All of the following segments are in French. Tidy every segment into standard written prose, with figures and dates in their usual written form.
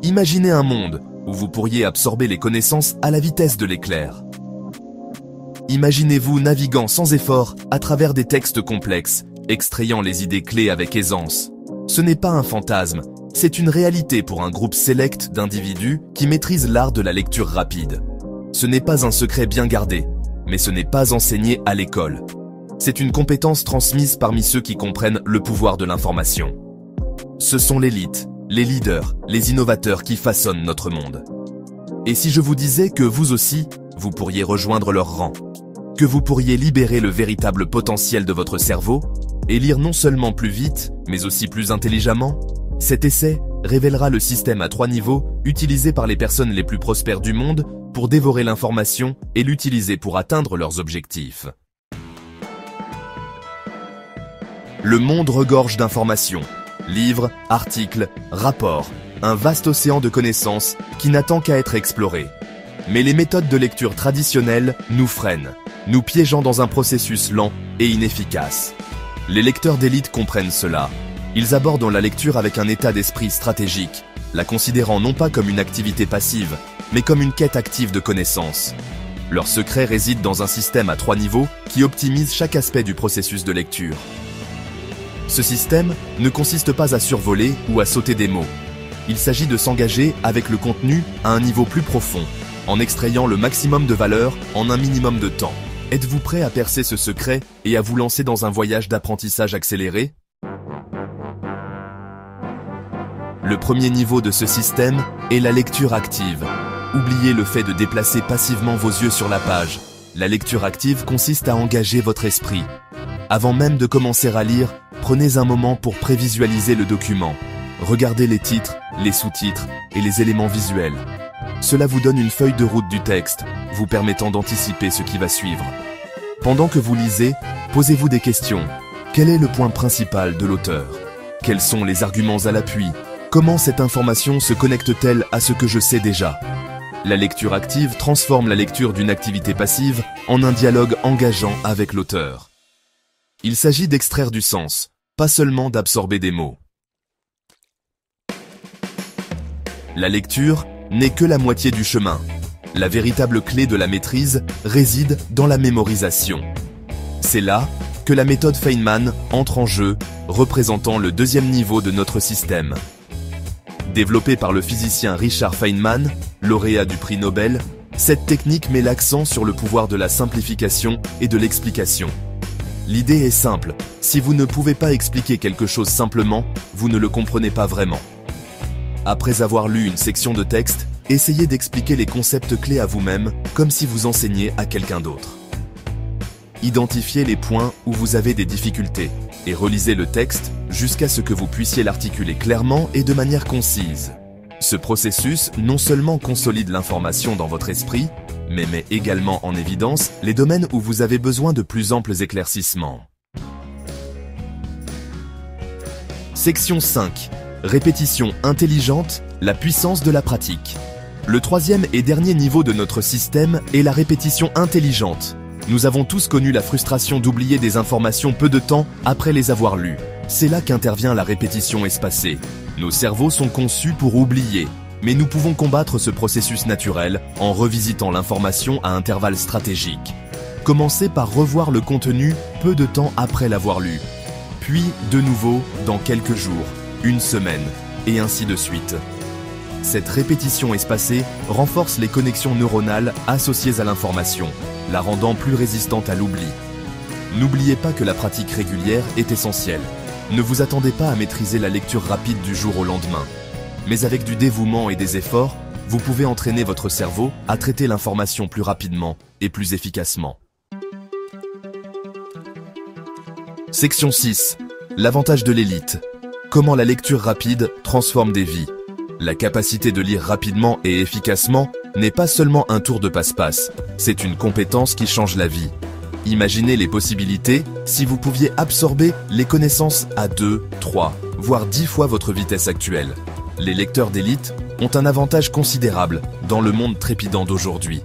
Imaginez un monde où vous pourriez absorber les connaissances à la vitesse de l'éclair. Imaginez-vous naviguant sans effort à travers des textes complexes, extrayant les idées clés avec aisance. Ce n'est pas un fantasme, c'est une réalité pour un groupe sélect d'individus qui maîtrisent l'art de la lecture rapide. Ce n'est pas un secret bien gardé, mais ce n'est pas enseigné à l'école. C'est une compétence transmise parmi ceux qui comprennent le pouvoir de l'information. Ce sont l'élite, les leaders, les innovateurs qui façonnent notre monde. Et si je vous disais que vous aussi, vous pourriez rejoindre leur rang, que vous pourriez libérer le véritable potentiel de votre cerveau et lire non seulement plus vite, mais aussi plus intelligemment? Cet essai révélera le système à 3 niveaux utilisé par les personnes les plus prospères du monde pour dévorer l'information et l'utiliser pour atteindre leurs objectifs. Le monde regorge d'informations. Livres, articles, rapports, un vaste océan de connaissances qui n'attend qu'à être exploré. Mais les méthodes de lecture traditionnelles nous freinent, nous piégeant dans un processus lent et inefficace. Les lecteurs d'élite comprennent cela. Ils abordent la lecture avec un état d'esprit stratégique, la considérant non pas comme une activité passive, mais comme une quête active de connaissances. Leur secret réside dans un système à 3 niveaux qui optimise chaque aspect du processus de lecture. Ce système ne consiste pas à survoler ou à sauter des mots. Il s'agit de s'engager avec le contenu à un niveau plus profond, en extrayant le maximum de valeur en un minimum de temps. Êtes-vous prêt à percer ce secret et à vous lancer dans un voyage d'apprentissage accéléré? Le premier niveau de ce système est la lecture active. Oubliez le fait de déplacer passivement vos yeux sur la page. La lecture active consiste à engager votre esprit. Avant même de commencer à lire, prenez un moment pour prévisualiser le document. Regardez les titres, les sous-titres et les éléments visuels. Cela vous donne une feuille de route du texte, vous permettant d'anticiper ce qui va suivre. Pendant que vous lisez, posez-vous des questions. Quel est le point principal de l'auteur? Quels sont les arguments à l'appui? Comment cette information se connecte-t-elle à ce que je sais déjà? La lecture active transforme la lecture d'une activité passive en un dialogue engageant avec l'auteur. Il s'agit d'extraire du sens, pas seulement d'absorber des mots. La lecture n'est que la moitié du chemin. La véritable clé de la maîtrise réside dans la mémorisation. C'est là que la méthode Feynman entre en jeu, représentant le deuxième niveau de notre système. Développée par le physicien Richard Feynman, lauréat du prix Nobel, cette technique met l'accent sur le pouvoir de la simplification et de l'explication. L'idée est simple, si vous ne pouvez pas expliquer quelque chose simplement, vous ne le comprenez pas vraiment. Après avoir lu une section de texte, essayez d'expliquer les concepts clés à vous-même, comme si vous enseigniez à quelqu'un d'autre. Identifiez les points où vous avez des difficultés, et relisez le texte jusqu'à ce que vous puissiez l'articuler clairement et de manière concise. Ce processus non seulement consolide l'information dans votre esprit, mais met également en évidence les domaines où vous avez besoin de plus amples éclaircissements. Section 5. Répétition intelligente, la puissance de la pratique. Le troisième et dernier niveau de notre système est la répétition intelligente. Nous avons tous connu la frustration d'oublier des informations peu de temps après les avoir lues. C'est là qu'intervient la répétition espacée. Nos cerveaux sont conçus pour oublier, mais nous pouvons combattre ce processus naturel en revisitant l'information à intervalles stratégiques. Commencez par revoir le contenu peu de temps après l'avoir lu, puis de nouveau dans quelques jours, une semaine, et ainsi de suite. Cette répétition espacée renforce les connexions neuronales associées à l'information, la rendant plus résistante à l'oubli. N'oubliez pas que la pratique régulière est essentielle. Ne vous attendez pas à maîtriser la lecture rapide du jour au lendemain. Mais avec du dévouement et des efforts, vous pouvez entraîner votre cerveau à traiter l'information plus rapidement et plus efficacement. Section 6. L'avantage de l'élite. Comment la lecture rapide transforme des vies. La capacité de lire rapidement et efficacement n'est pas seulement un tour de passe-passe, c'est une compétence qui change la vie. Imaginez les possibilités si vous pouviez absorber les connaissances à 2, 3, voire 10 fois votre vitesse actuelle. Les lecteurs d'élite ont un avantage considérable dans le monde trépidant d'aujourd'hui.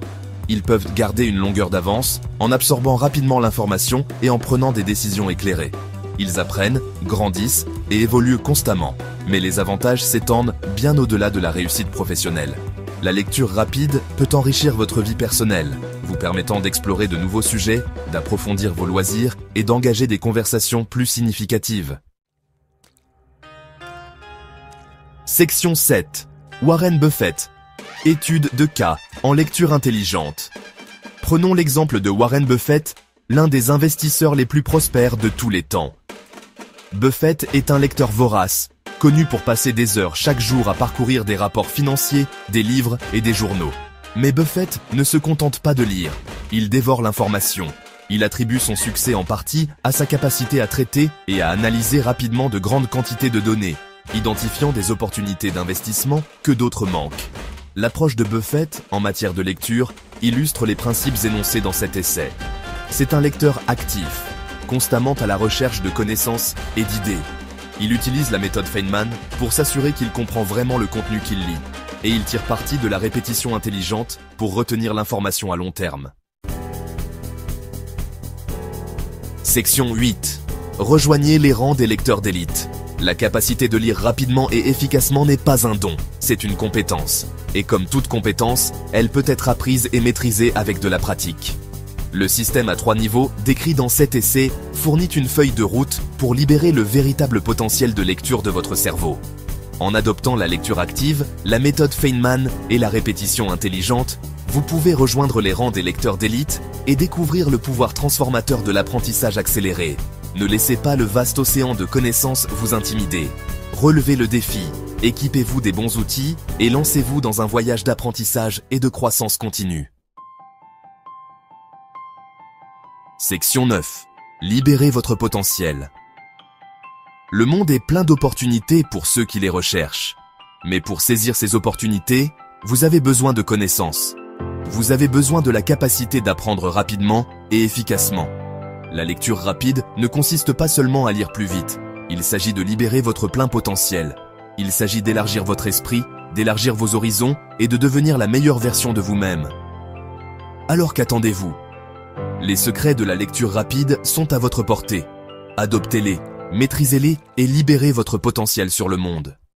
Ils peuvent garder une longueur d'avance en absorbant rapidement l'information et en prenant des décisions éclairées. Ils apprennent, grandissent et évoluent constamment, Mais les avantages s'étendent bien au-delà de la réussite professionnelle. La lecture rapide peut enrichir votre vie personnelle, vous permettant d'explorer de nouveaux sujets, d'approfondir vos loisirs et d'engager des conversations plus significatives. Section 7. Warren Buffett. Étude de cas en lecture intelligente. Prenons l'exemple de Warren Buffett, l'un des investisseurs les plus prospères de tous les temps. Buffett est un lecteur vorace, connu pour passer des heures chaque jour à parcourir des rapports financiers, des livres et des journaux. Mais Buffett ne se contente pas de lire, il dévore l'information. Il attribue son succès en partie à sa capacité à traiter et à analyser rapidement de grandes quantités de données, identifiant des opportunités d'investissement que d'autres manquent. L'approche de Buffett en matière de lecture illustre les principes énoncés dans cet essai. C'est un lecteur actif, constamment à la recherche de connaissances et d'idées. Il utilise la méthode Feynman pour s'assurer qu'il comprend vraiment le contenu qu'il lit, et il tire parti de la répétition intelligente pour retenir l'information à long terme. Section 8. Rejoignez les rangs des lecteurs d'élite. La capacité de lire rapidement et efficacement n'est pas un don, c'est une compétence. Et comme toute compétence, elle peut être apprise et maîtrisée avec de la pratique. Le système à 3 niveaux, décrit dans cet essai, fournit une feuille de route pour libérer le véritable potentiel de lecture de votre cerveau. En adoptant la lecture active, la méthode Feynman et la répétition intelligente, vous pouvez rejoindre les rangs des lecteurs d'élite et découvrir le pouvoir transformateur de l'apprentissage accéléré. Ne laissez pas le vaste océan de connaissances vous intimider. Relevez le défi, équipez-vous des bons outils et lancez-vous dans un voyage d'apprentissage et de croissance continue. Section 9. Libérez votre potentiel. Le monde est plein d'opportunités pour ceux qui les recherchent. Mais pour saisir ces opportunités, vous avez besoin de connaissances. Vous avez besoin de la capacité d'apprendre rapidement et efficacement. La lecture rapide ne consiste pas seulement à lire plus vite. Il s'agit de libérer votre plein potentiel. Il s'agit d'élargir votre esprit, d'élargir vos horizons et de devenir la meilleure version de vous-même. Alors qu'attendez-vous ? Les secrets de la lecture rapide sont à votre portée. Adoptez-les, maîtrisez-les et libérez votre potentiel sur le monde.